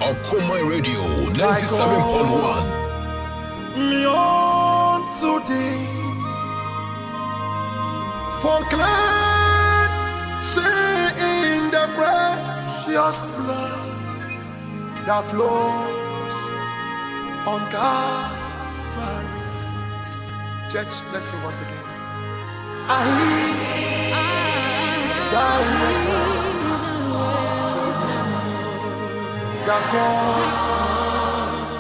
Okuma Radio 97.1. Me on today for cleansing in the precious blood that flows on Calvary. Church, let's sing once again. I die with that God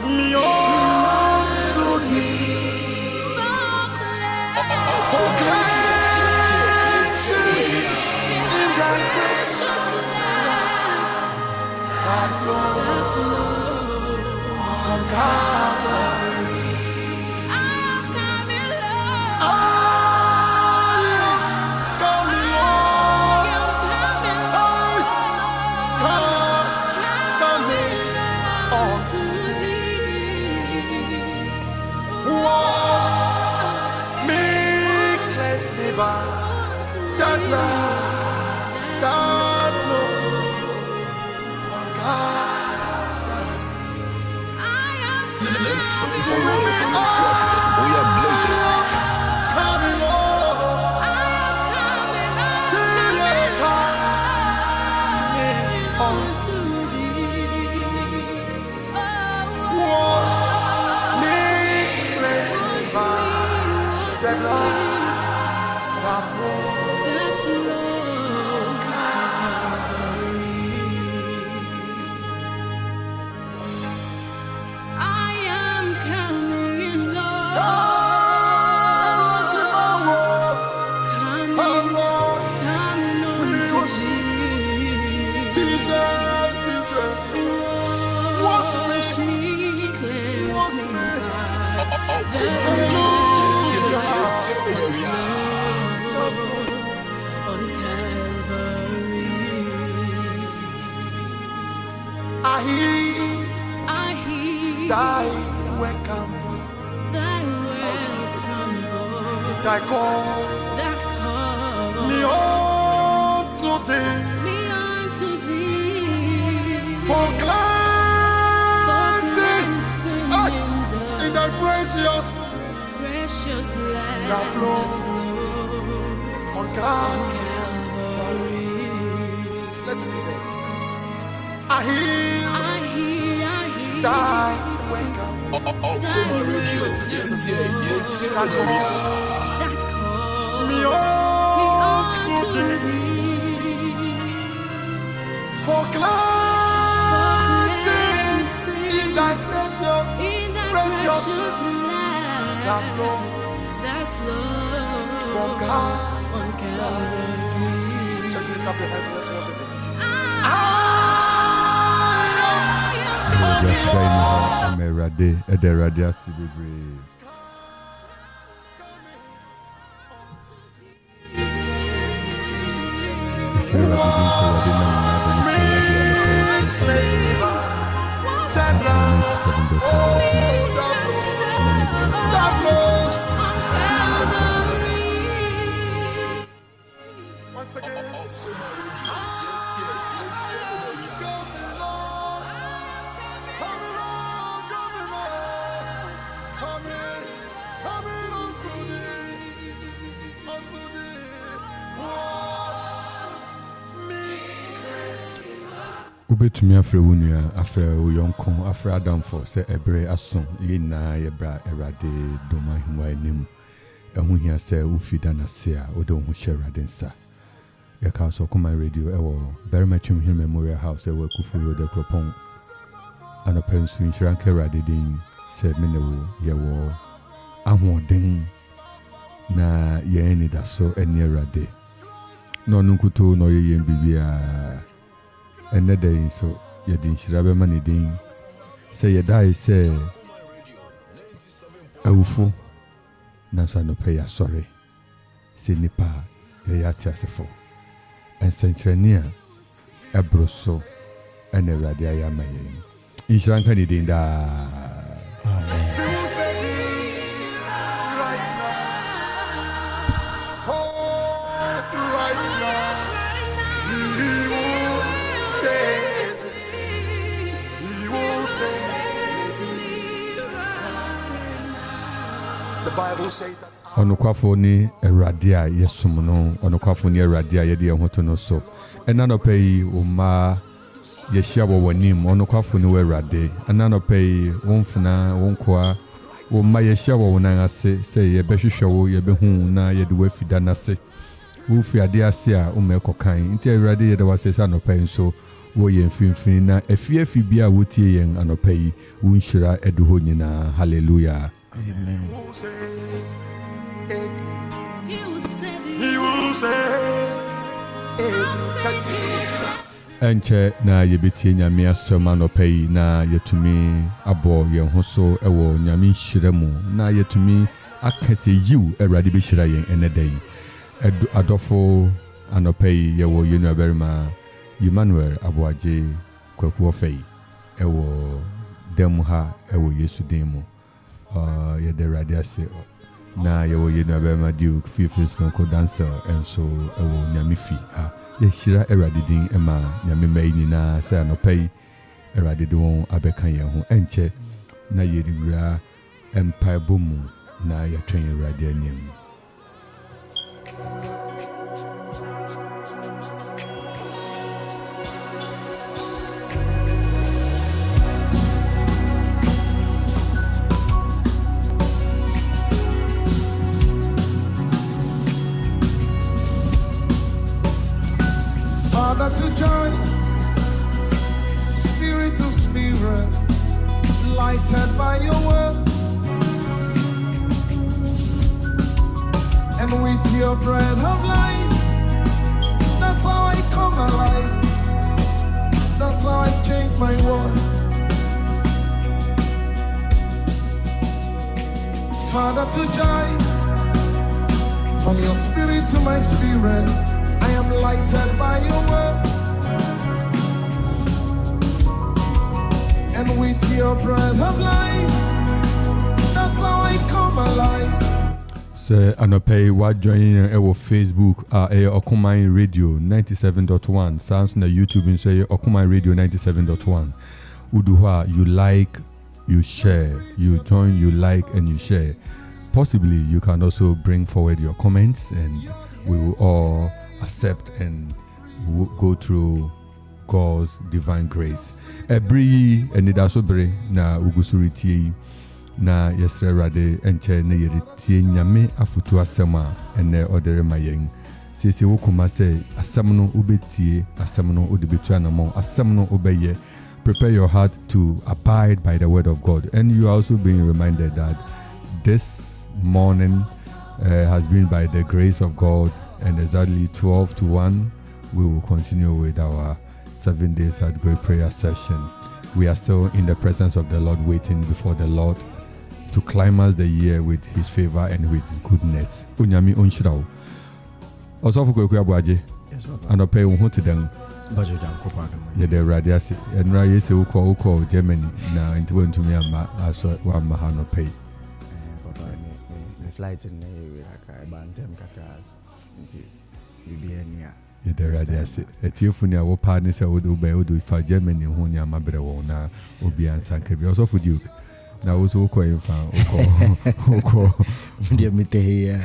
me on so deep for cleansing in thy precious blood that flows from Calvary. That love, that love, We are blessed. coming on to wash me, cleanse me by that love. that call that call me unto thee for cleansing in thy precious blood that flows on Calvary. Let's sing it. I hear thy wake up. Okuma Radio. That Yeah. call me unto thee for cleansing in thy precious blood that flows from Calvary. Just lift up your hands and let's worship Him. Amerade ederade asibebre. Once again. Ubetumi afre wunia afre uyonko afre adamfo se ebre ason yina yebra erade doma himwa enim ehun hia se ufida na se a ode ho hye erade nsa yeka so Okuma Radio ewo Berematwim Hill Memorial House ewo Akufo de Kropon anopensu insuranke erade din se menewo yewo ahoden na ye ni da so eni erade no nunkuto no ye bibia ene day so ye din shirabe mani din say ye die say awufo na so no pay sorry say nipa ye yati asefo ensentrenia ebroso ene radia ya mayen inshanka ni din da amen. The Bible says that Onokwafo ni erade a yesum no onokwafo ni erade a yede ho to no so ena no pay o ma ye hia wo wanim onokwafo ni erade ena no pay wonfuna wonkoa o ma ye hia wo wonan ase say ye behwehwe wo ye behu na ye de wafida na se wo fi ade ase a o me kokan nti erade ye de wase sa no pay so wo ye mfimfini na afiefi bia wotie yen anopai wo nhira eduho nyina hallelujah. Amen. He will say, Enche na yebetie nyame asem anopai na yetumi abo yen ho so ewo nyame nhiremu na yetumi akase yiw erade be hira yen enedai adofo anopai yewo yenu aberima Emmanuel Abuaje Kwaku Ofei ewo demha ewo Yesu demo ye de radiase na yewo yenu abema Duke Fifth Snoko dancer enso ewo nyamifi ye hira erade din ema nyame mai nyina sa anopai erade de won abeka ye ho enche na yeriwura empire bomu na yatwen erade anim. Father to joy, spirit to spirit, lighted by your word, and with your bread of life, that's how I come alive, that's how I change my world. Father to joy, from your spirit to my spirit, I am lighted by your word, and with your breath of life, that's how I come alive. So anopay what joining our Facebook Okumai Radio 97.1 sounds na YouTube and say Okumai Radio 97.1. Uduha, you like, you share, you join, you like and you share. Possibly you can also bring forward your comments and we will all accept and go through God's divine grace. Every enidasobre na ugusuriti na yesre rade enche ne yeritie nyame afutu asema ene odere mayen sisi wokuma se asem no ubetie asem no odebetu anamo asem no obeye. Prepare your heart to abide by the word of God, and you are also being reminded that this morning has been by the grace of God, and exactly 12 to 1 we will continue with our 7 days at great prayer session. We are still in the presence of the Lord, waiting before the Lord to climax the year with his favor and with goodness. Unyami unshirao. Also for Kweku Abuaje. Yes, Papa. And pay unho to them. Budget and Copa. Yeah, the radiasi. And Raya say uko Germany. Now into when to me as one mahano pay. Papa, the flight in the area, I bantem kakras. BBN. Yeah, the radiasi. A teofunia will partner say would do for Germany, Hunia Mabre, na Obian Sankebi. Also for Duke. Now was uko in fan uko Dear me here.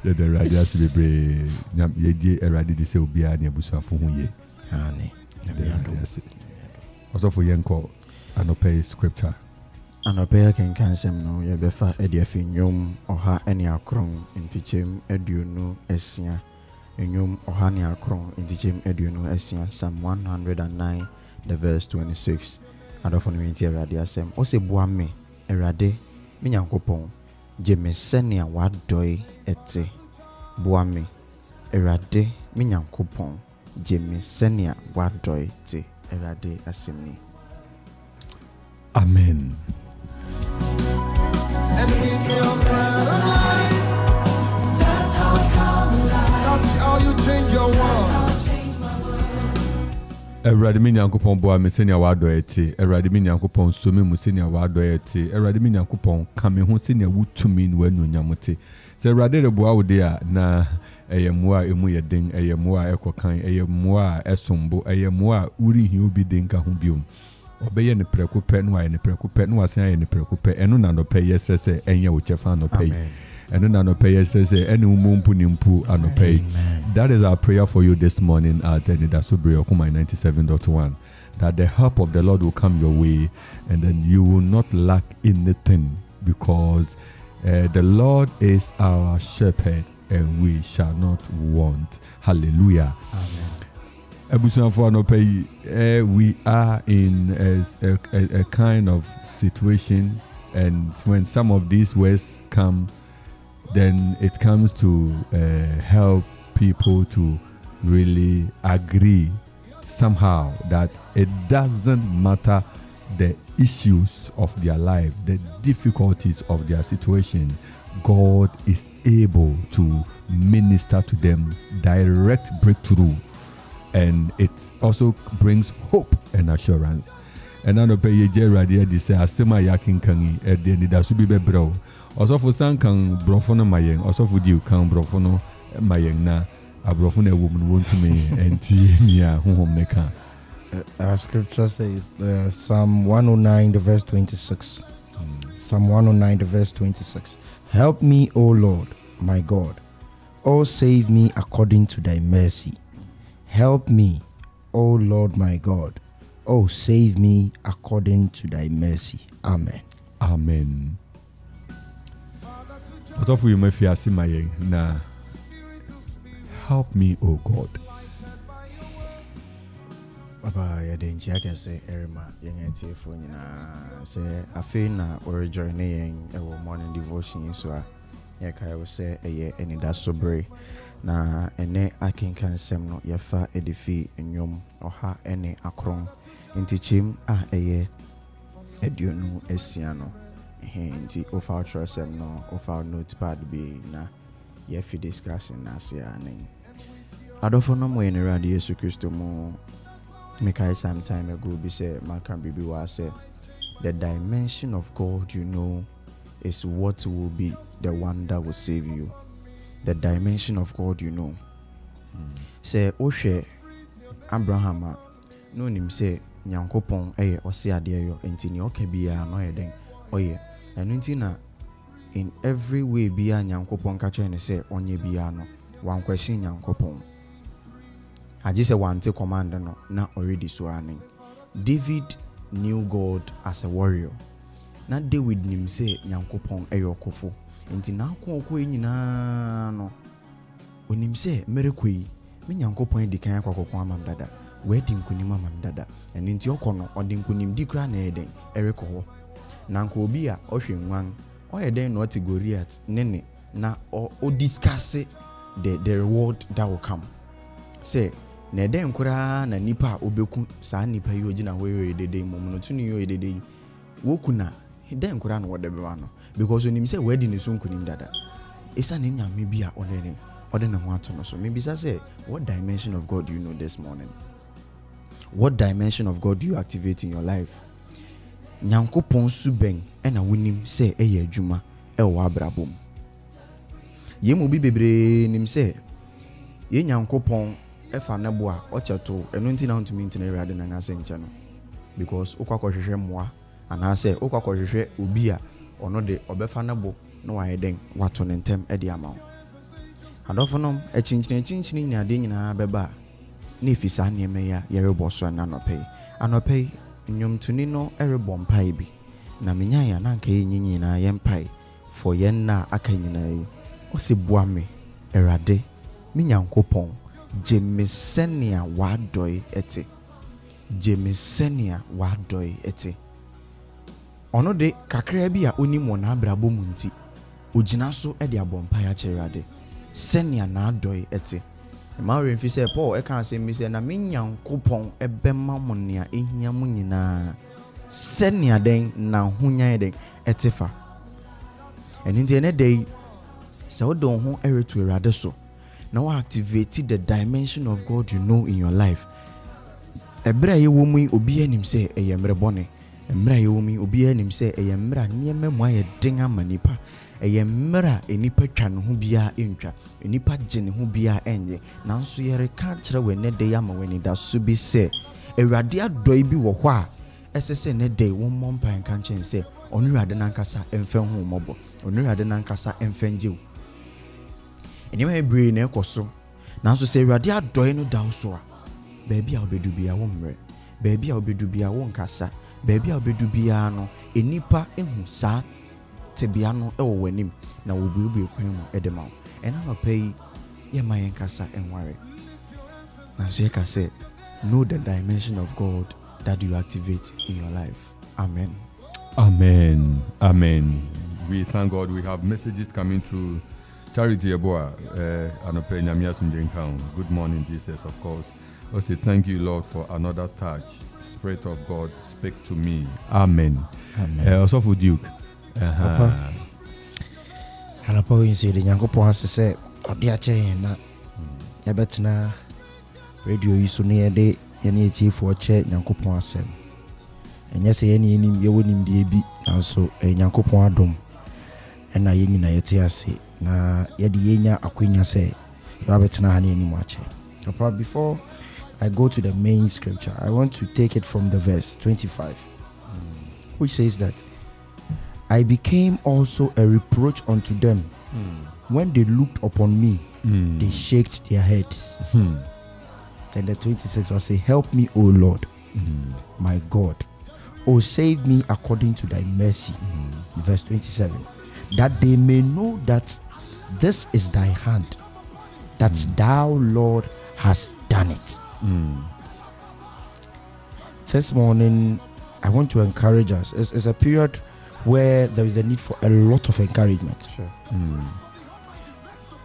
Yeah, the radiasi be brave. Ye eradi de se obia ne abusuafo ho ye. Ani. Also for yenko anope scripture. Anope can cancel no ye befa ediafi nyom oha ene akron intichem eduonu esia. Nyom oha ne akron intichem eduonu esia. Psalm 109 the verse 26. Adofo no enti erade asem. O se boa me erade me nyankopon je me senia wadoi ete. Boa me erade me nyankopon je me senia wadoi ete. Erade asemni. Amen. And eat your bread of life. That's how I come alive. That's how you change your world. Erade me nyankopon boa me senia wadoi ete. Erade me nyankopon so me mu senia wadoi ete. Erade me nyankopon ka me ho senia wutumi no anu nyamote. Se erade re boa wo de a na eyemua emu yeden eyemua ekokan eyemua esombo eyemua uri hi obi den ka ho biom. Obeye ne preko pe no aye ne preko pe no asen aye ne preko pe eno na no pe yesese enye wo chefa no pe eno na no pe yesese ene umumpu ni mpu anope. That is our prayer for you this morning at Nidasobre Okumai 97.1, that the help of the Lord will come your way and then you will not lack anything, because the Lord is our shepherd and we shall not want. Hallelujah. Amen. We are in a kind of situation, and when some of these words come, then it comes to help people to really agree somehow that it doesn't matter the issues of their life, the difficulties of their situation. God is able to minister to them, direct breakthrough, and it also brings hope and assurance. And I know pay je radio di say asema yakin kan e de ni da so bi bebrew. Also for san kan brofo no mayen, also for di kan brofo no mayen na abrofo na woman want me enti nia honhom ne kan. Our scripture says Psalm 109 the verse 26. Psalm 109 the verse 26. Help me, O Lord, my God. O save me according to thy mercy. Help me, O Lord my God. Oh, save me according to thy mercy. Amen. Amen. Also for you may fear mayen na help me, O God. Papa ya de nchi aka say erima yen tifo nyina say afi na we join yen e morning devotion so a ya kai we say eye Nidasobre na ene akinkan sem no yefa edifi enyom oha ene akron intichim a eye eduonu esiano nti ofa trusem no ofa notepad bi na yefi discussion na se anen adofo no mo ene radio Yesu Kristo mo Mikai some time ago be say man can be say the dimension of God, is what will be the one that will save you. The dimension of God, you know. Say, Oshe Abraham, no nim say, Nyankopon, Osia dear, and Tini Okebia, no eden, and Untina in every way be a Nyankopon catcher and say, Onye biano, one question Nyankopon. I just say one to command, no, not already swearing. David knew God as a warrior. Not David nim say Nyankopon eyokofo. Enti na akoko nyina no. Onim say merekoi me Nyankopon di kan akoko amam dada. We di nkunim amam dada. Enti nti okono odi nkunim di kra na eden ereko ho. Na nko obi a ohwe nwan oyeden no ati Goliath nene na o discuss the reward that will come. Say na eden kura na nipa obeku saa nipa yi ogina ho yedede mom no tuni yo yedede wokuna eden kura no wodebe no because onim say we di ne so nkunim dada esa ne nyame bi a ode ne ho ato no so maybe say what dimension of God do you know this morning? What dimension of God do you activate in your life? Nyankopon suben ena wonim say eye adwuma e wo abrabom yemu bi bebre nim say ye Nyankopon efa nebo a ocheto eno nti na ntumi ntina ewade na ngase nche no because okwakohwehwe moa ana say okwakohwehwe obi a ono de obefa nebo no wa eden wato ne ntem e de ama adofonom echinchini ni ade nyina beba na efisa ne me ya yerebo so na anope nyom tuni no erebo mpai bi na menya ya na nka yenyinyi na yempai for yen na aka nyina yi osebua me erade me Nyankopon Jemisenia wadoi ete. Jemisenia wadoi ete. Ono de kakra bi a oni mo na abrabo mu nti. Ogina so e de abompa ya cherade. Senia na adoi ete. Ma remfi se Paul e kan se mi se na me Nyankopon ebema mo nea ehia mu nyina. Senia den na hunya den etefa. Eni nti ene dey se odon ho eretu erade so. Now activate the dimension of God you know in your life. Ebra ye womi obi anim say eyemre bone. Emra ye womi obi anim say eyemra niema mu aye den amanipa. Eyemra enipa twa ne ho bia entwa. Enipa gye ne ho bia enye. Nanso ye reka kire we ne de ama weni da so bi say Ewrade adoi bi wo hɔ a esese ne de wo mmompan kan chen say onu Ewrade nankasa emfa ho mobo. Onu Ewrade nankasa emfa njew. Anyway, my brain ekoso. Nanso say Ewrade adoi no da so a. Baby a obedu bia wo mre. Baby a obedu bia wo nkasa. Baby a obedu bia no enipa ehu sa te bia no e wo wanim na wo bi kwan mu edema. Ena no pay ye mayen kasa enware. Nanso ye ka say know the dimension of God that you activate in your life. Amen. Amen. Amen. We thank God. We have messages coming through. Charity Eboa, Anope Nyamia Sunjenkan. Good morning, Jesus, of course. I say thank you, Lord, for another touch. Spirit of God, speak to me. Amen. Amen. Also for Duke. Papa. Hanapo yin say the Nyankopon has say odi ache na ya betna radio yi so ne de ye ne tifo che Nyankopon asem. Enya se ye ne nim ye wonim de bi nanso Nyankopon adom. Ena ye nyina ye te ase na yedi yenya akwenya say you have betna ha ne nim ache. Papa, before I go to the main scripture, I want to take it from the verse 25, which says that I became also a reproach unto them. When they looked upon me, they shaked their heads. Then the 26 will say, help me, O Lord, my God. O save me according to thy mercy. Verse 27, that they may know that this is thy hand, that thou, Lord, hast done it. This morning, I want to encourage us. It's a period where there is a need for a lot of encouragement. Sure.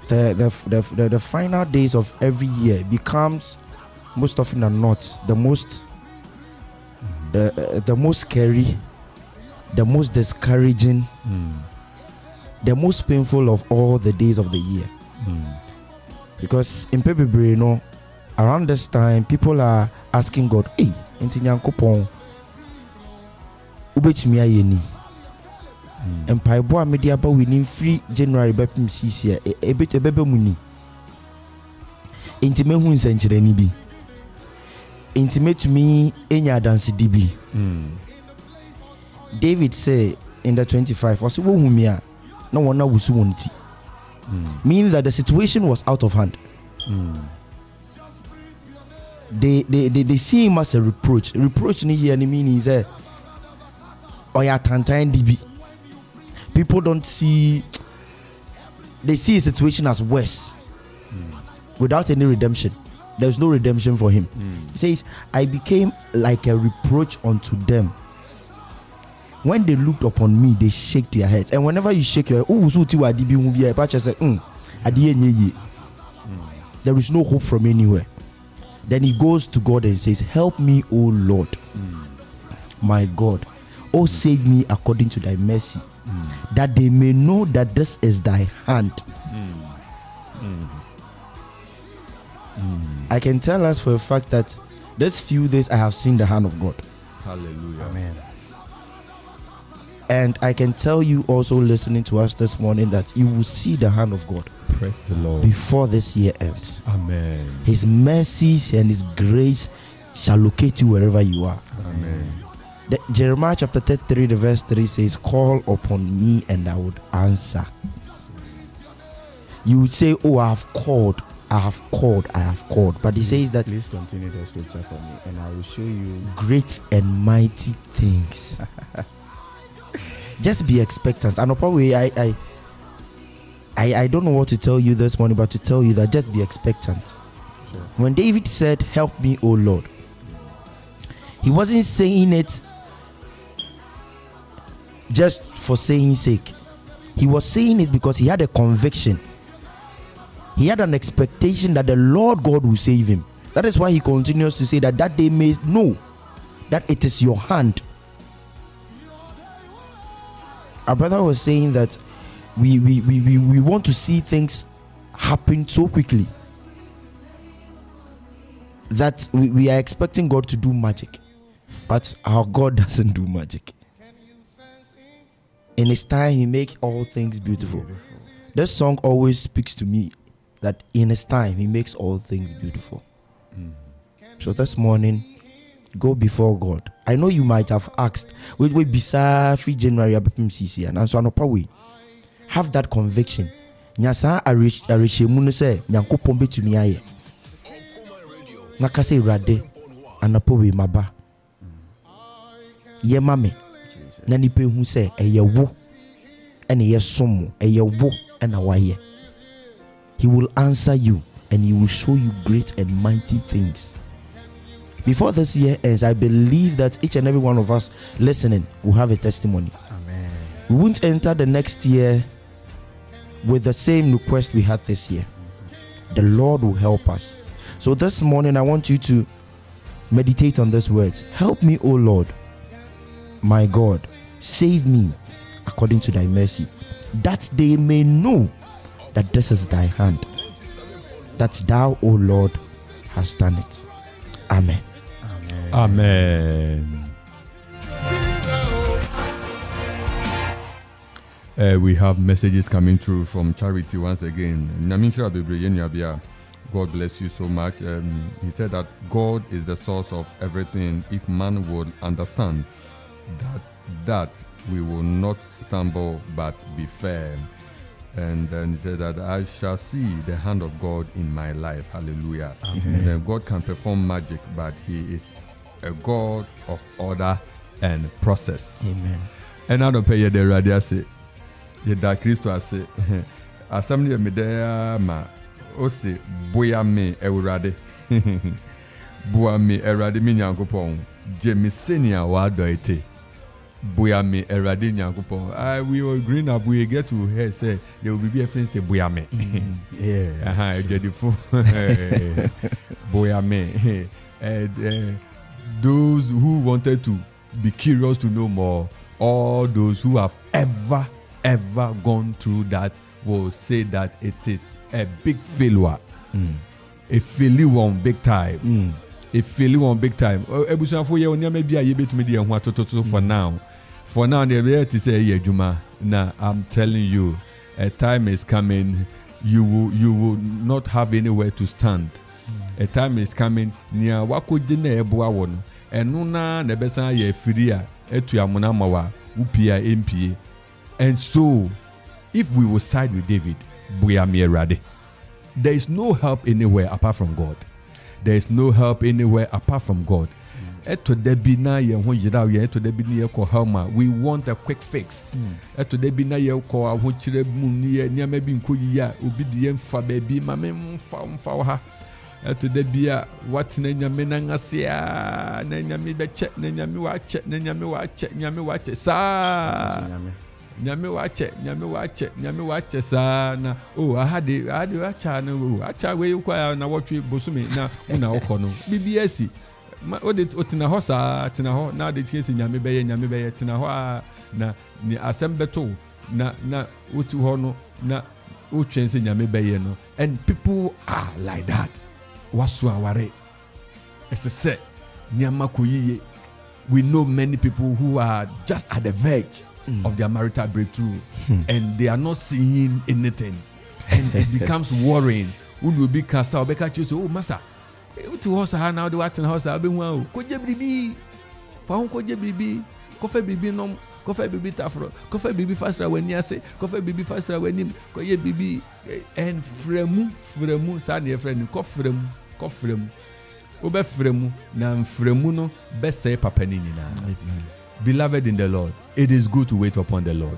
The final days of every year becomes most often than not the most scary, the most discouraging, the most painful of all the days of the year. Because in Pepebre, you know, around this time, people are asking God, hey, enti Nyankopon ubetumi ayeni. mpaebɔ a mede aba within free January bɛpem sisia ɛbɛbɛ mu ni enti mehu nsɛnkyerɛni bi enti metumi enya adansedi bi David say in the 25 ɔsɛ wohu me a na wɔn na wusu wɔn ti meaning that the situation was out of hand. They see him as a reproach ni here ni meaning is oya tantan DB. People don't see, they see his situation as worse without any redemption. There's no redemption for him. He says, I became like a reproach unto them. When they looked upon me, they shake their heads. And whenever you shake your head, there is no hope from anywhere. Then he goes to God and says, help me, O Lord, my God. Oh, save me according to thy mercy, that they may know that this is thy hand. I can tell us for a fact that this few days I have seen the hand of God. Hallelujah. Amen. And I can tell you also listening to us this morning that you will see the hand of God. Praise the Lord. Before this year ends. Amen. His mercies and his grace shall locate you wherever you are. Amen. Jeremiah chapter 33 the verse 3 says, call upon me and I would answer. You would say, oh, I have called. But he says that, please continue the scripture for me and I will show you great and mighty things. Just be expectant. And probably I don't know what to tell you this morning, but to tell you that just be expectant. Sure. When David said, help me, O Lord, he wasn't saying it just for saying sake. He was saying it because he had a conviction. He had an expectation that the Lord God will save him. That is why he continues to say that they may know that it is your hand. Our brother was saying that we want to see things happen so quickly that we are expecting God to do magic, but our God doesn't do magic. In his time, he makes all things beautiful. This song always speaks to me that in his time, he makes all things beautiful. So this morning, go before God. I know you might have asked, wait, bisa free January CC, and so on. Have that conviction. Nyasa arishemu no se Nyankopon betumi aye. Nakase rade anapo we maba. Ye mame na nipa hu se eye wo ene ye som eye wo ena waye. He will answer you and he will show you great and mighty things. Before this year ends, I believe that each and every one of us listening will have a testimony. Amen. We won't enter the next year with the same request we had this year. The Lord will help us. So this morning I want you to meditate on these words. Help me, O Lord, my God, save me according to thy mercy, that they may know that this is thy hand, that thou, O Lord, hast done it. Amen. Amen. We have messages coming through from Charity once again. God bless you so much. He said that God is the source of everything. If man would understand that we will not stumble but be firm. And then he said that I shall see the hand of God in my life. Hallelujah. And God can perform magic, but he is a God of order and process. Amen. And I don't pay you the radio say. Yeda Kristo ase assembly me there ma o se boya me ewurade boya me ewurade me nyankopon je me senior wa do ite boya me ewurade nyankopon we will green up we get to hear say there will be a friend say boya me Yeah. jedifo boya me those who wanted to be curious to know more, all those who have ever gone through that will say that it is a big failure. A failure one big time. A failure one big time. Ebusanfo ye onya ma bia ye betumi de ho atototo for now. For now, they're here to say, yeah, Juma. Now, I'm telling you, a time is coming. You will not have anywhere to stand. A time is coming. Nia wako jine ebuwa wono. Enuna nebesa ye firia etu ya muna mawa upia MP. And so, if we will side with David, we are mere ready. There is no help anywhere apart from God. There is no help anywhere apart from God. Eto debi na ye ho yira ye eto debi ni ye ko helma. We want a quick fix. Eto debi na ye ko ho kire mu ni ye niam bi nko yiya obi de ye mfa ba bi ma me mfa ha. Eto debi a wat na nyame na ngase a na nyame be che na nyame wa che na nyame wa che sa nyame wa che sa na ahade acha na acha we kwa na wotwe bosumi na una okono BBS otina ho sa tina ho na de kesi nyame beye tina ho na ni asembeto na otu ho no na otwense nyame beye no, and people are like that. Wasu aware ese nyama koyiye. We know many people who are just at the verge of their marital breakthrough and they are not seeing anything, and it becomes worrying. When will be kasa obeka chi so, oh masa to house ha now the what in house abi wan ko je bibi fa hon ko je bibi ko fe bibi nom ko fe bibi tafro ko fe bibi fastra wani ase ko fe bibi fastra wani ko ye bibi and fremu sa na friend ko fremu obe fremu na fremu no be say papa ni na. Beloved in the Lord, it is good to wait upon the Lord.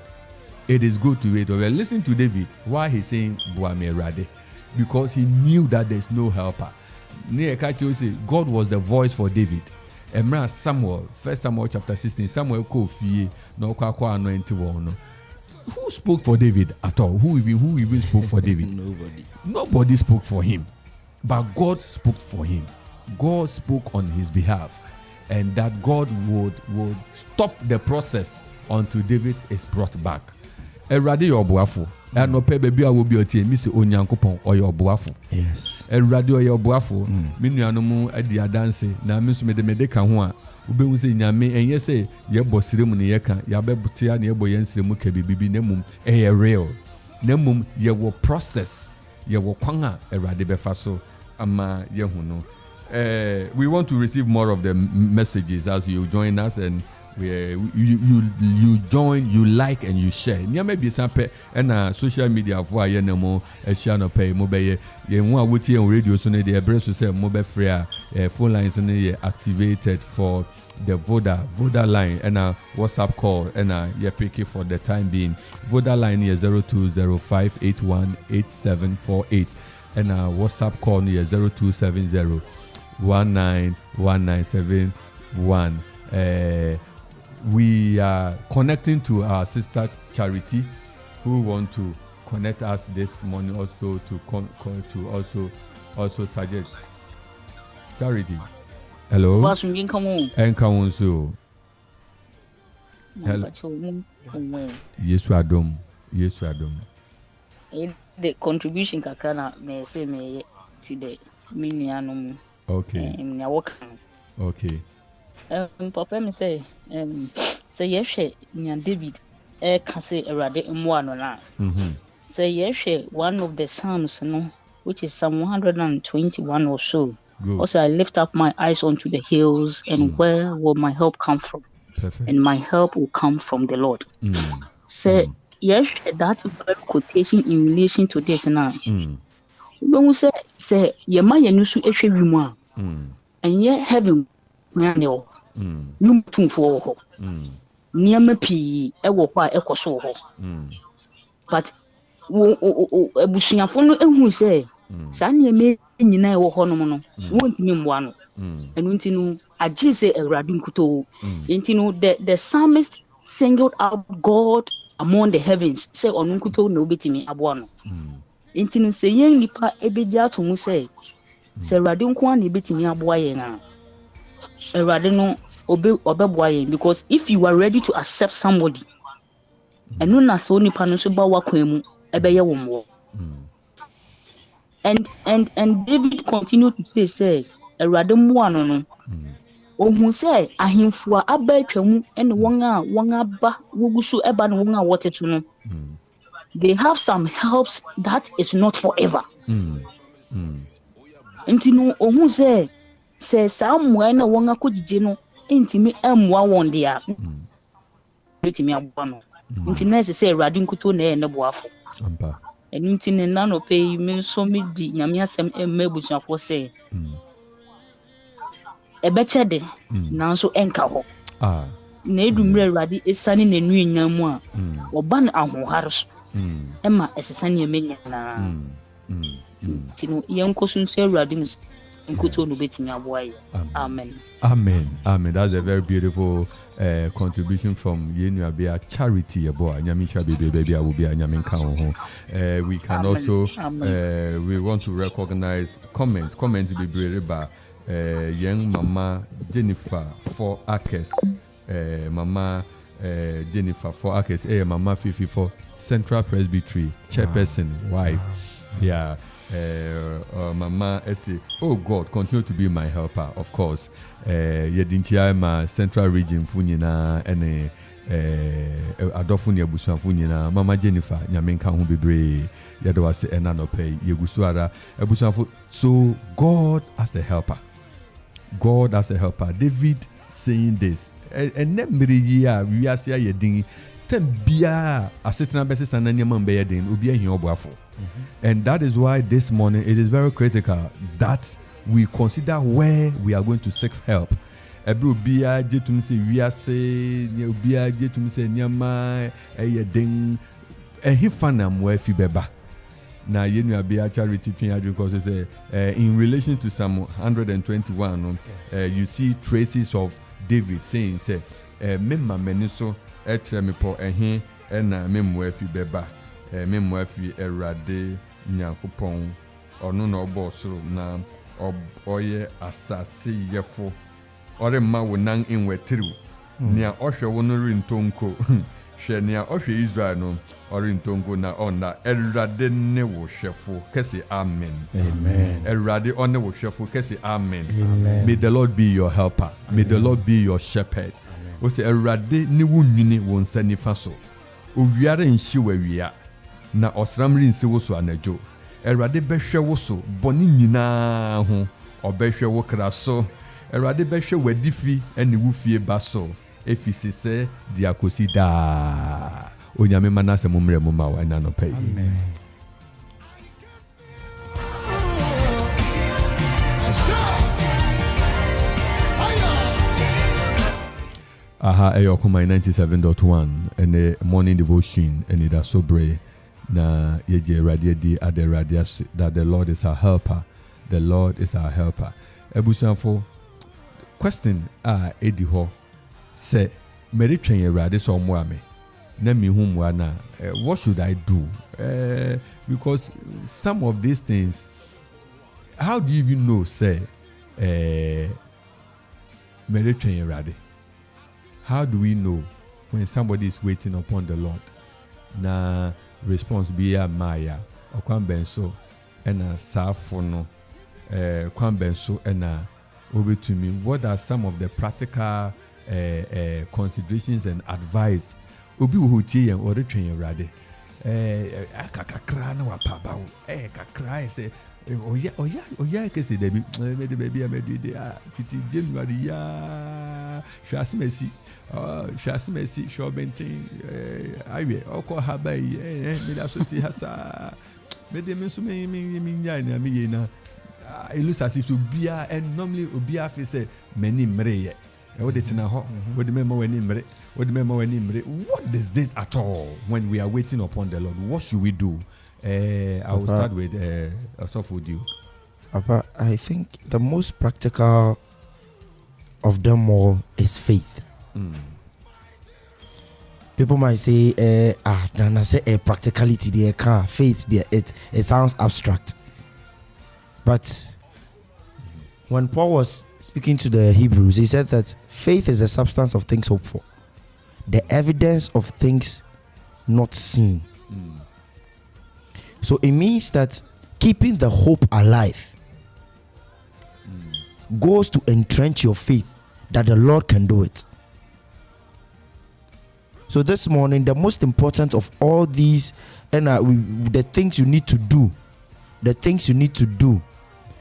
It is good to wait. We're listening to David why he's saying Buame Rade, because he knew that there's no helper. God was the voice for David. Emra Samuel, 1 Samuel chapter 16, Samuel Kofi, no kwa anointed. Who spoke for David at all? Who even spoke for David? Nobody spoke for him. But God spoke for him. God spoke on his behalf. And that God would stop the process until David is brought back. Erade yo boafo. No pe baby a wo bi otie mi se onyankopon oyo boafo. Yes. Erade oyo boafo. Me nuanom adi adanse na me so me de ka ho a obehu se nyame enye se ye bosirem ne ye ka ya bebutia ne ye boye nsirem ka bibibi na mum e real. Na mum ye wo process ye wo kwan a erade befa so ama ye hu no. We want to receive more of the messages as you join us, and you join, you like, and you share. Nya maybe sample and social media for ye no mo share no pay mo be ye won awoti on radio so ne the breast say mo be free phone lines ne activated for the Voda line and WhatsApp call and you pick it for the time being. Voda line is 0205818748 and WhatsApp call is 0270 191971. We are connecting to our sister Charity, who want to connect us this morning also to also suggest. Charity, hello. Hello. Yes, Adam. The contribution kakana me say me today. Okay. Okay. Papa me say yeshe nyan David can say erade mwa no na. Say yeshe one of the psalms no, which is Psalm 121 or so. Good. Also I lift up my eyes onto the hills, and where will my help come from? Perfect. And my help will come from the Lord. Say yes, that quotation in relation to this now. When we say ye ma ye nusu ehwe wimu a enye heaven nyane o num tumfo ho niam pii ewo kwa ekoso ho but ebusuafo no ehu say sa ne me nyina ewo ho no no wontimi mboa no enu ntinu agi say Awurade nkuto ntinu the psalmist singled out God among the heavens say onu nkuto na obetimi aboa no intinu se yen nipa ebeja to mu se Awurade nko an ebetimi aboa yen a Awurade no obeboa yen, because if you are ready to accept somebody enu na so nipa no so ba wakwan mu ebeye wo mo. And David continued to say Awurade mo ano no ohun sɛ ahemfo a aba atwa mu ne wɔn aba wogu so ɛba ne wɔn a wɔtete no they have some helps that is not forever nti no ohun sɛ saa mmoa na wɔn akɔgyegye no ntumi ammoa wɔn de a ntumi aboa no nti na ɛsɛ sɛ Awurade nkuto na ɛyɛ ne boafo ɛno nti ne nna no pɛ yi me nso medi Nyame asɛm ɛmma abusuafoɔ sɛ ɛbɛkyɛ de nanso ɛnka hɔ na ɛdu mmerɛ Awurade ɛsane n'anuonyam mu a ɔba no ahoɔhare so ɛma ɛsesa nneɛma nyinaa nti no yɛnkɔ so nso Awurade mu nkuto no bɛtumi aboa yɛ amen that's a very beautiful contribution from Yenuabia Charity Yeboa Nyamisha baby I will be a Nyaminka we can also we want to recognize comment be breba young mama Jennifer for Akes mama Jennifer for Akes mama Fifi for Central Presbytery chairperson wife mama say oh God continue to be my helper of course yedintia ma Central Region funyina ene adofo ne abusuafo nyina mama Jennifer Nyamenka ho bebre yede wase ena no pay yegusuara abusuafo so God as a helper David saying this enemre yi a wiase ayedin tembia asetena bese sananya mamba yedin obi ahia oboafo. And that is why this morning it is very critical that we consider where we are going to seek help. Ebru bia jetum se wiase ne bia jetum se nyama eyeden ehifana mo afi beba na Yenuabia Charity twin adwin say in relation to Psalm 121 you see traces of David saying say memma meniso etremipo ehin na memmo afi beba memmo afi Awurade Nyankopɔn ɔno na ɔbɔ soro na ɔyɛ asase yɛfo ɔremma wo nan enwetiriw nea ɔhwɛ wo no rentonko hwɛ nea ɔhwɛ Israel no ɔrentonko na ɔnda Awurade ne wo hwɛfo kɛse amen Awurade ɔne wo hwɛfo kɛse amen may the Lord be your helper may the Lord be your shepherd o se Awurade ne wo nwini wo nsa nifa so owiare nhyi wawia na ɔsram rinsi wo so anadwo Awurade bɛhwɛ wo so bɔne nyinaa ho ɔbɛhwɛ wo kra so Awurade bɛhwɛ wadifi ɛne wo fie ba so efisi sɛ diakosi daa onyame manase mumre mu ma wa na no pay amen Eyokuma 97.1 and the morning devotion and it is so brave na yeje radio di ade radio that the Lord is our helper. The Lord is our helper. Ebusanfo question edi ho say meri twen Awurade so mo ame na mi hu mo na what should I do? Because some of these things how do you even know say meri twen Awurade? How do we know when somebody is waiting upon the Lord? Na response be a maya or kwan benso and a safono kwan benso and a over to me. What are some of the practical considerations and advice? Obi wuti and order train Awurade. Kakra na wapaba kakra say oya kese debi baby amedi fiti January ya Shasi Messi Shobenti Iwe Oko Habai Midasoti Hasa Medemensu Minya Miyena it looks as if to be and normally Ubia say many mre what is in a hot what the memo when imre what is it at all when we are waiting upon the Lord? What should we do? I will start with Osofo. Papa, I think the most practical of them all is faith. People might say, then I say practicality there, can't faith there. It sounds abstract. But when Paul was speaking to the Hebrews, he said that faith is the substance of things hoped for, the evidence of things not seen. So it means that keeping the hope alive goes to entrench your faith that the Lord can do it. So this morning, the most important of all these, and the things you need to do,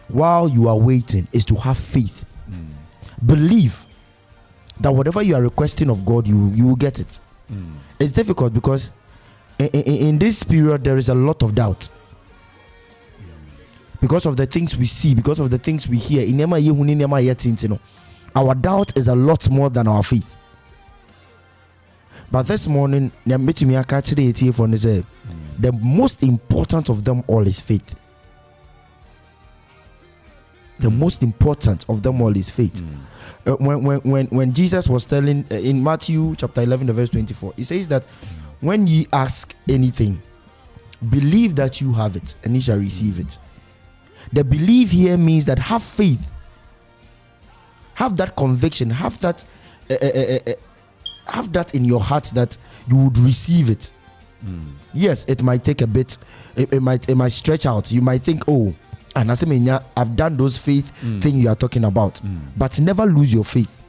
while you are waiting, is to have faith. Believe that whatever you are requesting of God, you will get it. It's difficult because in this period there is a lot of doubt. Because of the things we see, because of the things we hear, our doubt is a lot more than our faith. But this morning, the most important of them all is faith. The most important of them all is faith. When Jesus was telling in Matthew chapter 11, verse 24, he says that when ye ask anything, believe that you have it and you shall receive it. The believe here means that have faith, have that conviction, have that in your heart that you would receive it. Yes, it might take a bit, it might stretch out. You might think, oh, and I've done those faith thing you are talking about. But never lose your faith.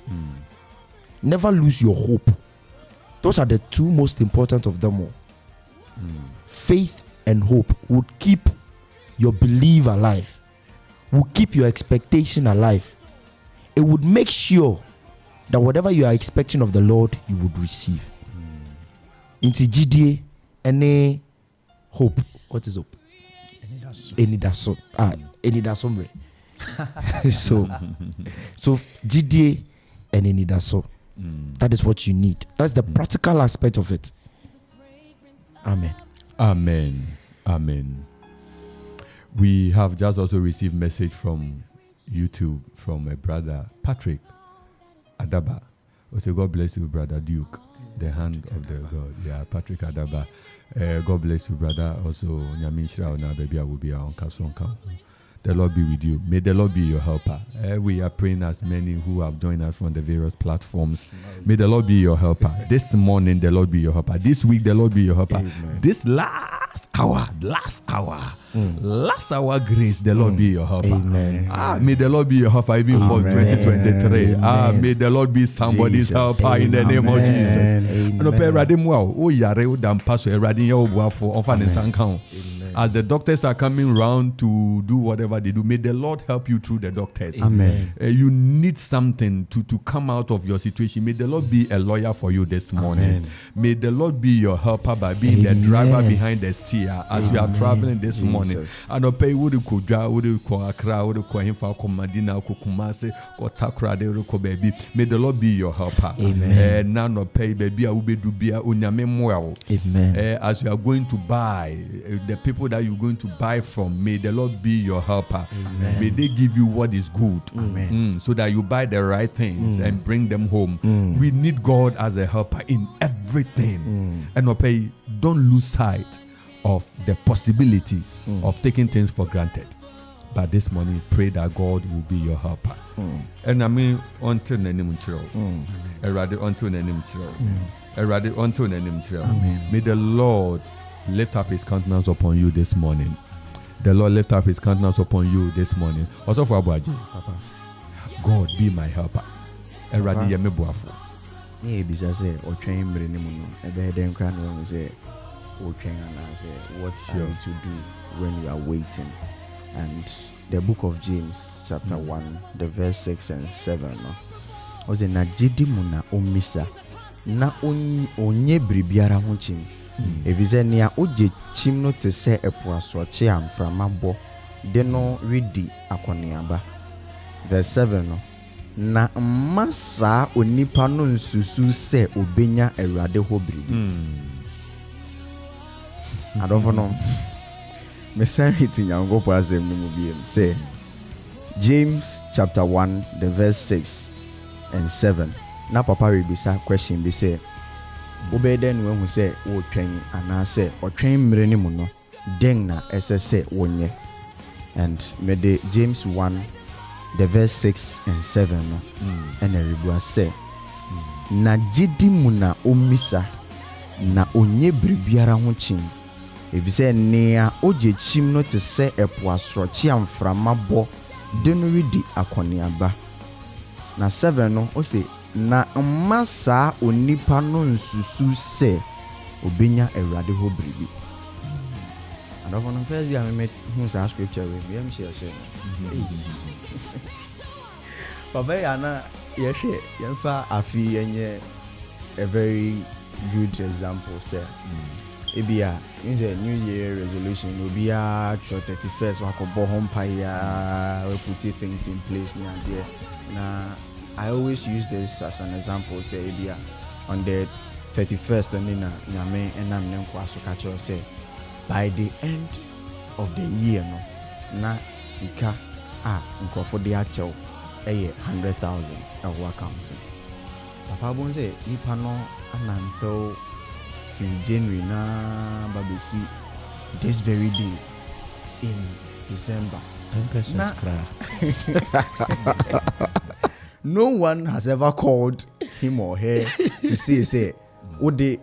Never lose your hope. Those are the two most important of them all. Faith and hope would keep your belief alive, will keep your expectation alive. It would make sure that whatever you are expecting of the Lord, you would receive. Into GDA, any hope. What is hope? Enidaso. Enidasomre. So GDA and Enidaso. That is what you need. That's the practical aspect of it. Amen. Amen. Amen. We have just also received message from YouTube from a brother, Patrick Adaba. We say, God bless you, Brother Duke. The hand of the God. Yeah, Patrick Adaba. God bless you, brother. Also, Nyamin Shira na baby, I will be on Kasonka. The Lord be with you. May the Lord be your helper. We are praying as many who have joined us from the various platforms. May the Lord be your helper. This morning, the Lord be your helper. This week, the Lord be your helper. Amen. This last hour grace, the Lord be your helper. Amen. May the Lord be your helper even for 2023. May the Lord be somebody's Jesus. Helper in the name of Jesus. As the doctors are coming round to do whatever they do, may the Lord help you through the doctors. Amen. You need something to come out of your situation. May the Lord be a lawyer for you this morning. Amen. May the Lord be your helper by being the driver behind the steer as you are traveling this morning. And pay would baby. May the Lord be your helper. Amen. None of pay baby. Amen. As you are going to buy the people that you're going to buy from, may the Lord be your helper. Amen. May they give you what is good. Amen. So that you buy the right things and bring them home. We need God as a helper in everything. And okay, don't lose sight of the possibility of taking things for granted. But this morning, pray that God will be your helper. And I mean, until the name May the Lord lift up his countenance upon you this morning. The Lord lift up his countenance upon you this morning. Also for Abuaji, God be my helper. Eradi yeme buafo. Bisa say o twen mbre ni mu no. Ebe den kra no say o twen ana say what are you to do when you are waiting. And the book of James chapter 1 the verse 6 and 7 no. O say na jidi mu na omisa na onye bribiara ho chim. Evizenia oje chim no te se epo asoche amframa bo de no redi akoniaba. Verse 7 no. Na masa onipa no nsusu se obenya Awurade ho bribi. Adofo no. Me say it in yango pasem no mu biem say James chapter 1 the verse 6 and 7. Na papa we bisa question be say obeden when we say wo twen ana say o twen mre ni mu no den na ss wonye. And me de James 1 the verse 6 and 7 no and everybody say na jidi mu na omisa na onye bribiara ho chim efise nea oje chim no te se epo asrochi amframa bo de no redi akoniaba. na 7 no o say na masa onipa no nsusu se obenya Awurade ho biribi. And of on first year me hu sa scripture we am share. Papa yana yehwe yemfa afi enye a very good example say ebia use a new year resolution obia 31st wakobo hompaya we put things in place near there. Na I always use this as an example say ebia on the 31st and then nyame enam ne nkwa so ka cho say by the end of the year no na sika nkofo de achew 100,000 our account. Papa bon say nipa no anantel from January na babesi this very day in December. No one has ever called him or her to say ode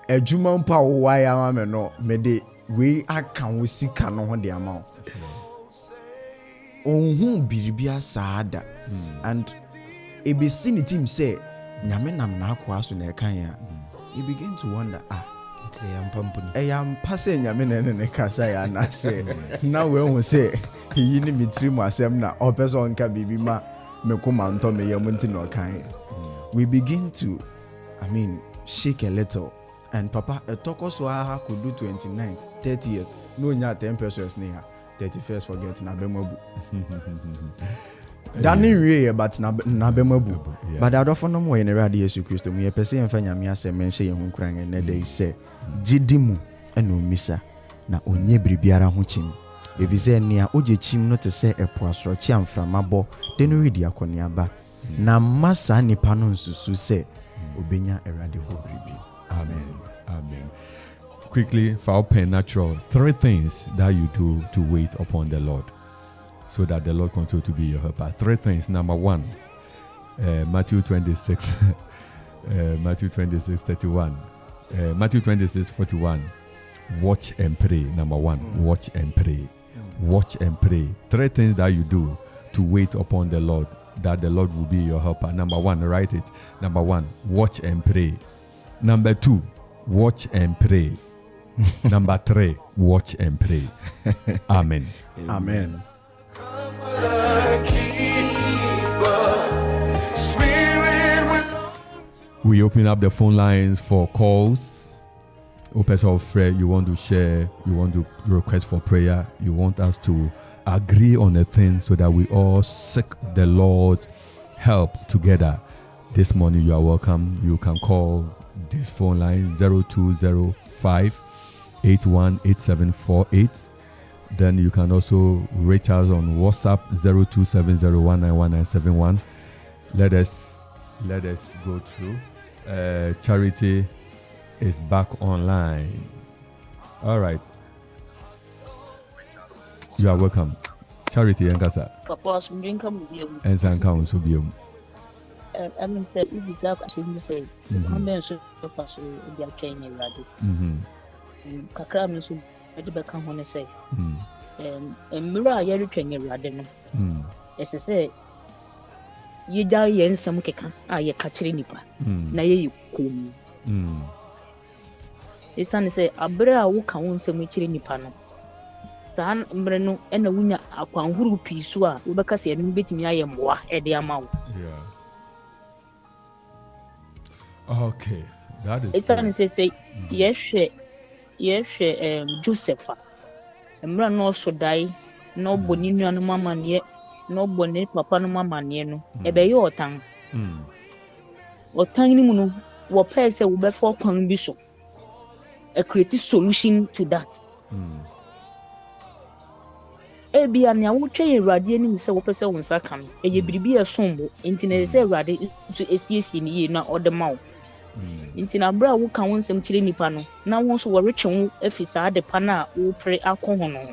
adwuma mpa wo waya ma no me de we aka wo sika no ho de ama ohun biribia saada and ebesi ni team say nyame nam na akwa so na ekan ya you begin to wonder yampa say nyame na ne kasa ya na say na we hu say yi ni mitri mu asem na opeso nka bibi ma me kuma nto me yam nti na okan. We begin to shake a little. And Papa, a toko so could do 29th, 30th, no nya 10 pesos near 31st forget na bemabu. Dani re but na bemabu. But I don't know more in radio Yesu Christo. Me pese en fanya me asem menhye hu kran na dey say gidimu eno misa na onye bribiara ho chim. Ebize nia oje chim no te say epo asoro chi amframabo de no redi akoniaba. Na masa nipa no nsusu say obenya Awurade ho bribi. Amen. Amen. Quickly, for open natural, 3 things that you do to wait upon the Lord, so that the Lord continue to be your helper. 3 things. Number 1, Matthew 26, Matthew 26, 31, Matthew 26, 41. Watch and pray. Number 1, watch and pray. Watch and pray. 3 things that you do to wait upon the Lord, that the Lord will be your helper. Number 1, write it. Number 1, watch and pray. Number 2, watch and pray. Number 3, watch and pray. Amen. Amen. We open up the phone lines for calls. Opens of Fred, you want to share, you want to request for prayer, you want us to agree on a thing so that we all seek the Lord's help together. This morning you are welcome. You can call this phone line 0205 818748. Then you can also reach us on WhatsApp 0270191971. Let us go through. Charity is back online. All right. You are welcome. Charity Yankasa. Papa, some drink come with And San Council Bium. I mean, say, if it's up, as you say, I'm going to pass you the training ready. Kakra, Miss, I did become on a say. And Mura, you're training ready. As I say, you die in some cake, you catch nipa. Na you come. His son say, Abra, who can some nipa. San Breno and a winner upon Huru Pisua, Ubacasi and beat me. I am wa at the amount. Yeah. Okay, that is. It's an say, yes, Joseph. And run also die, no bonino no mamma yet, no bonnet papa no mamma no, a bay your tongue. Or tiny moon, what place will be for Conbiso. A creative solution to that. Ebia na wo twa Awurade anim sɛ wo pɛsɛ wo nsa ka no ɛyɛ biribi ɛsombo nti na sɛ Awurade nso esiesie ne yie na ɔde ma wo nti na bra wo ka wo nsɛm kyerɛ nipa no na wo nso wɔretwe wo afi saa de pa na wo pre akɔ ho no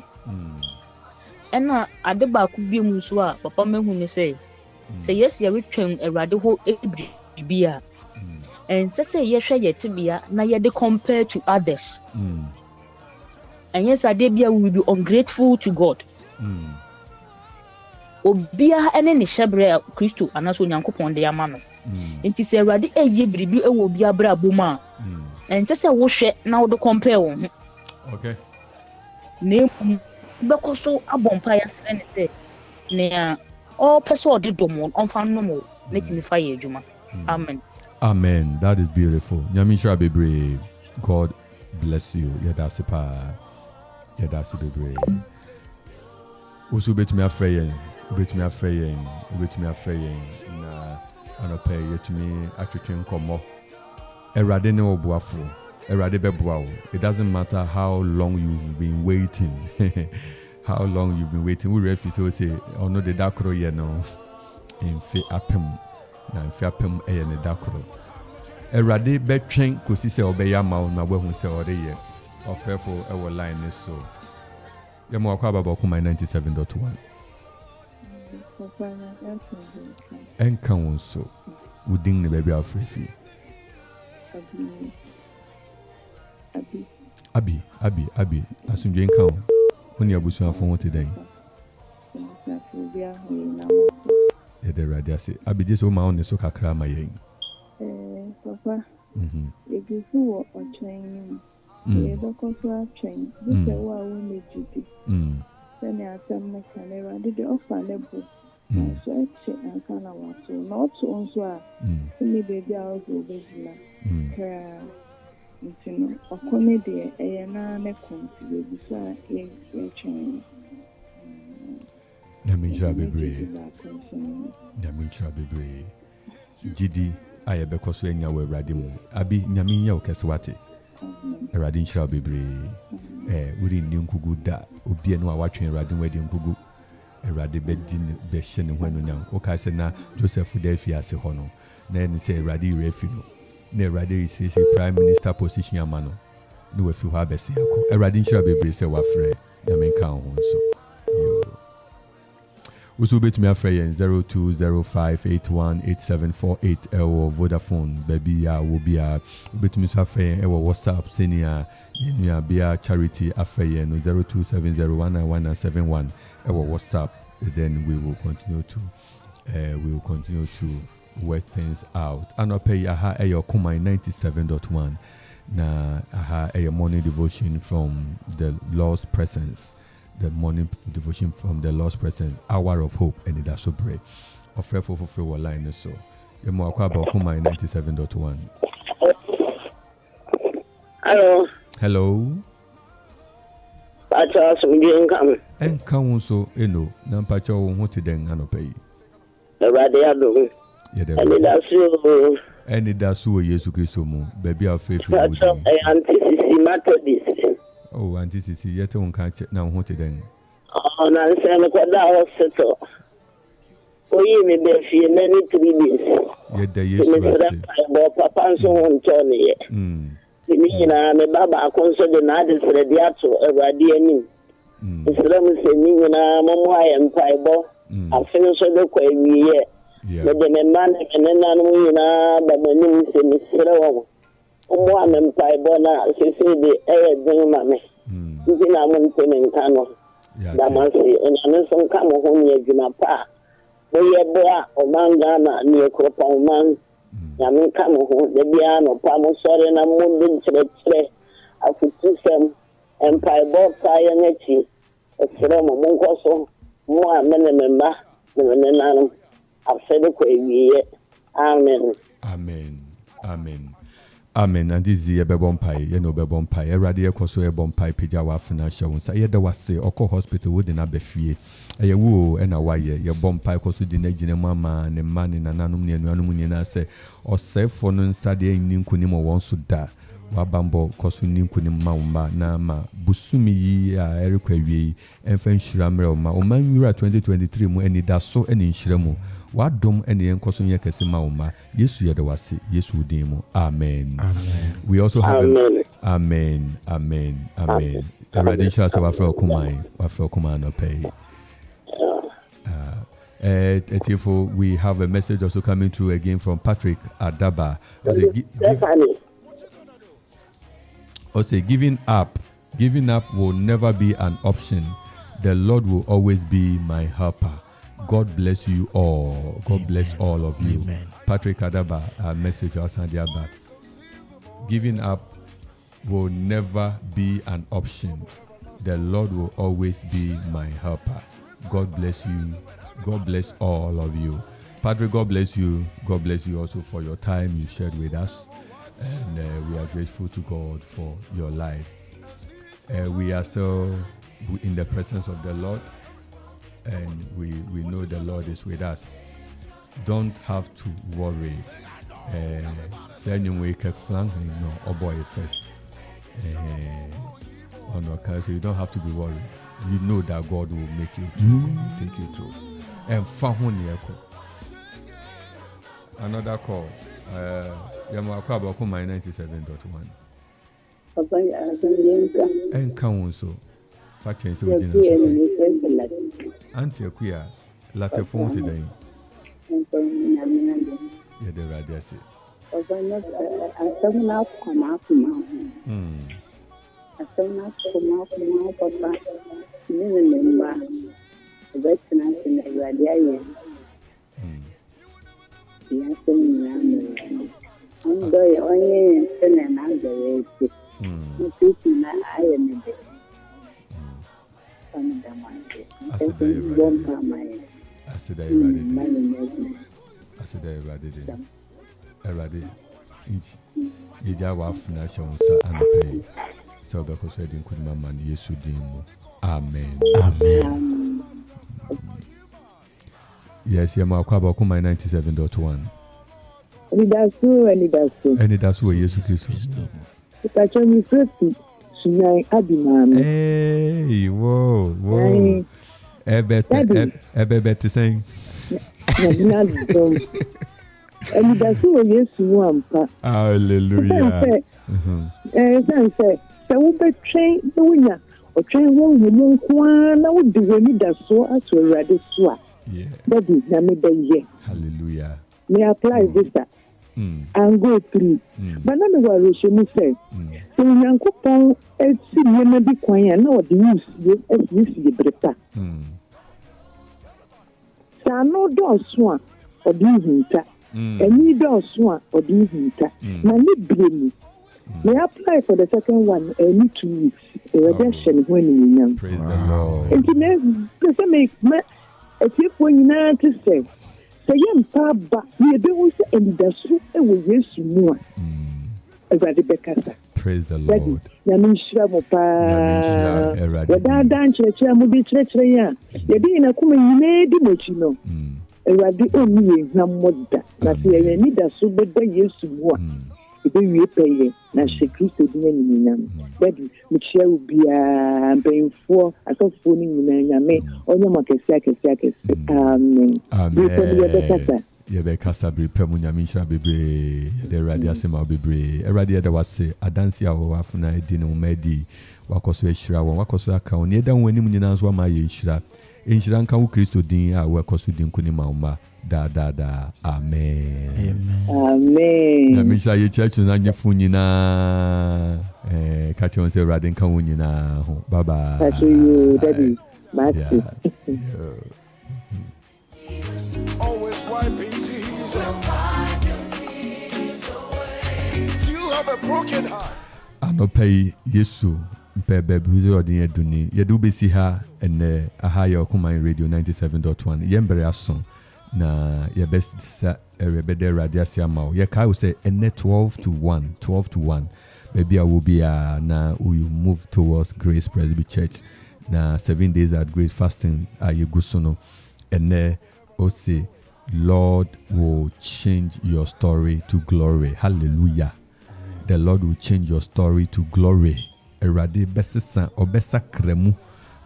ɛna ade baako bi mu nso a papa mahu ne sɛ yɛsi retwɛn Awurade ho biribi a ɛnsɛ sɛ yɛhwɛ yɛtebea na yɛde compare to others and yes ade bia we will be ungrateful to God. obia ene ne hyebre Kristo anaso Nyankopɔn de ama no enti se Awurade eye biribi ewo obia bra boma ense se wo hwɛ na wo do compare wo ho okay ne beko so abompa ya sere ne se ne all person de domo onfa no mo na timi fa ye adwuma amen. Amen. That is beautiful. Nyame shall be brave. God bless you. Yedasi pa. Yedasi be brave. Usu betumi afreyen. Betumi afreyen. Betumi afreyen. Na anope yetumi atwetwe nkomo. Erade ne obuafo. Erade beboa wo. It doesn't matter how long you've been waiting. How long you've been waiting. We refi so say ono de dakro ye no. Mfe apem. Na mfe apem eye ne dakro. Erade betwen kosi se obeya ma na wahu se ore ye. Ofefo ewo line ne so. Yemo akwa baba ko my 97.1. Enka won so. Udin ne baby afrefi. Abi. Asunje enka won. Oni abusu afon wote den. Ede radio say Abi je so ma on so kakra ma yen. Papa. If you do a train, you don't go train. This is what we need to do. Then I tell my camera, did the offer level. So I check and can I so not on so. Me baby, I was always like, you know, a comedy, a na consider this a train. Nyamisha be brave. Nyamisha be brave. Gidi aye beko so enya we Awurade mu. Abi nyame nya okese wate. Awurade nhyira be brave. Uri ni nkugu da. Obi eno a watwen Awurade mu adi nkugu. Awurade be di be hye ne hwanu nyam. O ka se na Joseph Delphi ase ho no. Na en se Awurade refi no. Na Awurade isi prime minister position amano. No we fi ho abese akọ. Awurade nhyira be brave se wa frɛ. Nyame nka ho so. Usu betumi afrɛ yɛn 0205818748 ɛwɔ Vodafone baabi a wo bia betumi so afrɛ yɛn ɛwɔ WhatsApp senia yɛnua bia Charity afrɛ yɛn no 0270191971 ɛwɔ WhatsApp. Then we will continue to work things out. Anɔpɛ yi aha ɛyɛ Kumai 97.1 na aha ɛyɛ morning devotion from the Lord's presence. The morning devotion from the Lord's presence, hour of hope, and that's so brave. Offer for line so. You more about Kumai 97.1. Hello. Pacha so we come. And come so Nam Pacha won't then anopay. The radio. And that's so Yesu Christo mo, baby our faith. Pacha Methodist. Oh, Auntie Sisi, yet on catch it now. What then? Oh, Nansen, what that was settled. Oh, you may be fear many 3 days. Yet the yes, Papa, so on Tony. The mean, I'm a baba, concerned the night is radiato, a radiating. The Slam is a mean, Mamma and Piebo. I finish the quay, but the man and then but my name is Mr. One and Piebona, she said the air ding mammy. You can have one thing in Kano. That must say, and I'm some come home near Jumapa. Boy, boy, or Mangana near Cropon man. Yamin come home, the piano, Pamo sorry, and I'm moving to the tray. I could see some and Piebo fire netty. A from a moncoso, more men member than an animal. I've said the quay. Amen. Amen. And this is a bebompai, bebompai. Eradi ekoso ebompai pija wa financial unsa. Yeda wase oko hospital wodi na befie. Eye wo e na waye ye bompai koso di na gine mama ne mani na nanum ne anuanum ne na se osefo no nsa de enni nkunim won so da. Wa bambo koso ni nkunim ma na ma busumi yi a erikwa wie emfa nhira mre o ma o man nwura 2023 mu eni da so eni nhira mu. Wadom ene enkoso nye kese ma oma Yesu yede wase Yesu din mu amen. We also have amen. Already shall say wa from Kumai no pay. We have a message also coming through again from Patrick Adaba. Giving up will never be an option. The Lord will always be my helper. God bless you all. God bless all of you. Amen. Patrick Adaba, a message outside the back. Giving up will never be an option. The Lord will always be my helper. God bless you. God bless all of you. Patrick, God bless you. God bless you also for your time you shared with us. And we are grateful to God for your life. We are still in the presence of the Lord. And we know the Lord is with us. Don't have to worry. Anyway, oh boy, first. So you don't have to be worried. You know that God will make you through, take you through. And another call. Yamaka Boko my 97.1. And come so. Faction so Auntie Quia, latte phone today. Yeah, the radiasi. Amen. Amen. Yes, yeah, my Kwabako my 97.1. And that's where Jesus Christ. Hey, whoa. Ebe saying. And that's where yes, one part. Hallelujah. So we train the winner or train one woman. I would do any that so as well ready swap. Yeah. That is the hallelujah. May apply visa and go through. But not the worry, she may say. So, young couple, it's maybe quiet. No, the use as you see the bretta. So, no doors one or these winter. And you doors one or these winter. Money blame. May apply for the second one any 2 weeks. A reduction when you know. Praise the Lord. And to make if you when you to say. Say, Papa, you don't say, and the soup will yes, more. Praise the Lord. Yamishra Mopa, Yada Church, Yamudi Church, Yadina Kumi, Nedi Mochino, and Radi only Namoda, Nasia, need a soup, but they used to more. If you pay, na she Christo Dinam, that Michelle will be paying for a soft phoning in a me, or no Makasaka. Amen. Yebe Sabri Pemunya Misha Bibre, the Radiasima Bibre, a radia that was say, a dancia or Afuna Dino Medi, Wakoso Shra, Wakoso account, near down when Nimunas were my Shra, in Shranka Christo Din, I work also Din Kunimama. Da. Amen. Amen. Misha, you church and Nanya Funina, catch on say Radin Kawunina. Bye bye. Catch you, Daddy. Always wiping tears away. You have a broken heart. I no pay Yesu. Baby, Duni. Yedu besi ha and Ahaya Okuman Radio 97.1. Yembere ason. Na your best rebede radiasia mao. Ye ka say ene 12 to 1. Maybe I will be na we move towards Grace Presby Church. Na 7 days at Grace fasting ayegusono. Ene o say Lord will change your story to glory. Hallelujah. The Lord will change your story to glory. Erade besesa obesa kremu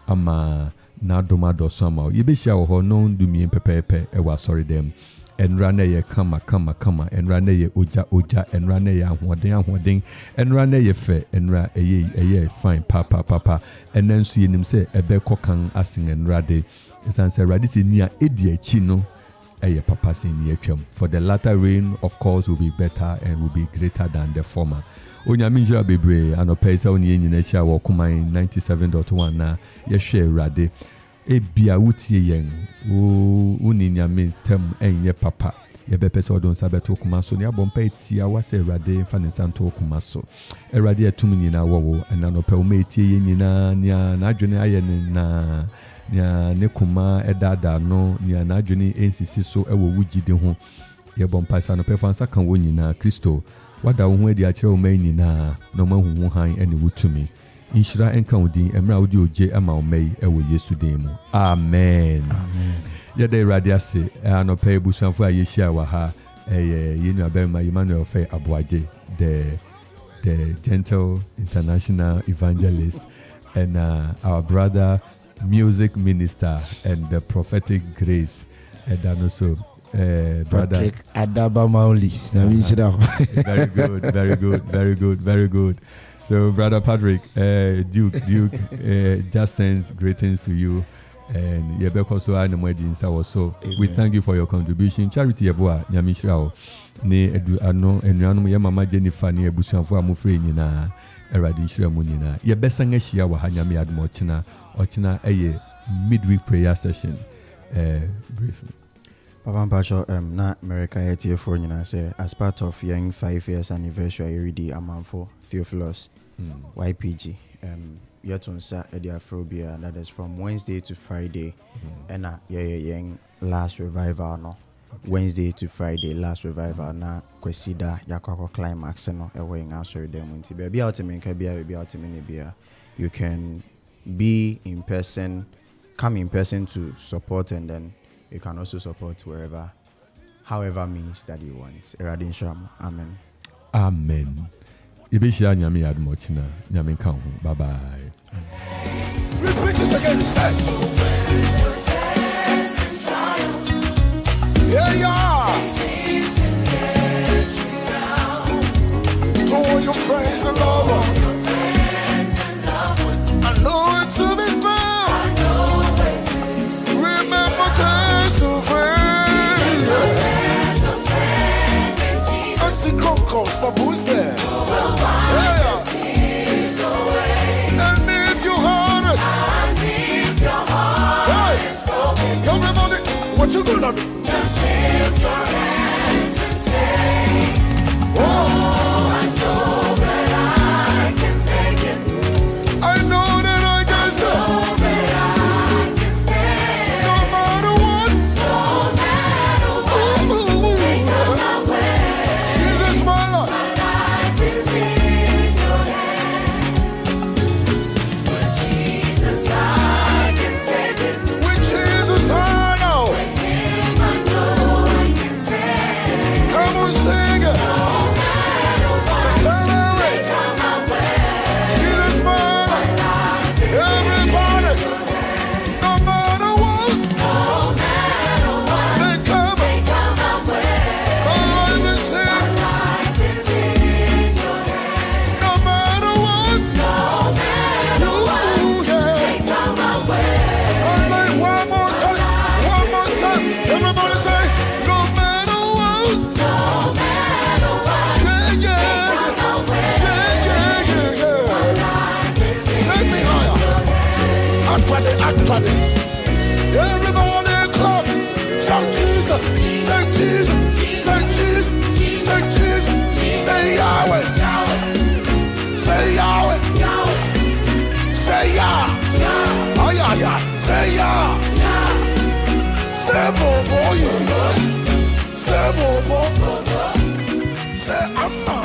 ama na doma do sama yebehia wo ho no ndumi pepepe e wa sorry dem enra na ye kama enra na ye oja enra na ye ahoden enra na ye fe enra eye fine papa enenso yenim se ebe kokan asen enra de esanse erade se nia edi achi no eye papa se ni atwam for the latter rain of course will be better and will be greater than the former. Onyamisha bebre anopesa oni nyina hia wo kuman 97.1 na ye hwe Awurade ebia wutie yen wo ni nyame tem enye papa ye be pese odon sabe to kuma so ne abompa etia wase Awurade fa ne santo kuma so Awurade atum nyina wo na no pe o metie ye nyina nia na adwene aye na nia ne kuma edada no nia na adwene ensisi so ewo wugide ho ye bompa sa no pe fa nsa kan wo nyina Kristo wada wo ho adi a kire wo mai nyina no mahu ho han ene wutumi inshira enka udin emra odi oje ama o mai ewo Yesu din mu amen yede Awurade ase no pe busanfo a yehia wa ha yenu abema Emmanuel Fe Aboaje the gentle international evangelist and our brother music minister and the prophetic grace and also brother Patrick Adaba Mauli. Very good. So brother Patrick Duke just sends greetings to you and yebeko so animwedi nsa so we thank you for your contribution. Charity yeboa nyamishira ne edu ano enuanum ye mama Jennifer ne ebusuanfo amofre nyina Awurade nhira mu nyina yebesan ahia wa ha nyame adom ochina eye midweek prayer session briefly. Papa Mpacho na America ATF nyina say as part of young 5 years anniversary ready amanfo Theophilus YPG yetunsa Ediafrobia, that is from Wednesday to Friday and young last revival no Wednesday to Friday last revival na kwesida yakwa climax no ewe in answer them nti be ultimate ka be ultimate bia you can be in person, come in person to support, and then you can also support wherever however means that you want. Eradin Sham. Amen. Ibishia nyami admochina nyami kan. Bye bye. Repeat this again, says. Yeah, yeah. To all your friends and lovers. I know it to be found. Remember there's a friend. It's the Coco for Booster. What you gonna do? Just lift your hands and say, oh, I know that I can make it. I know that I can say. I know that I can say. No matter what. No matter what. May come my way. Jesus, my Lord. My life is in your hands. With Jesus, I can take it. With Jesus, I know. Everybody clap. Shout Jesus. Say Jesus. Say Jesus. Say Jesus. Say Yahweh. Say Yahweh. Say Yah. Oh yeah. Say Yah. Say Bobo. Say Bobo. Say Amma.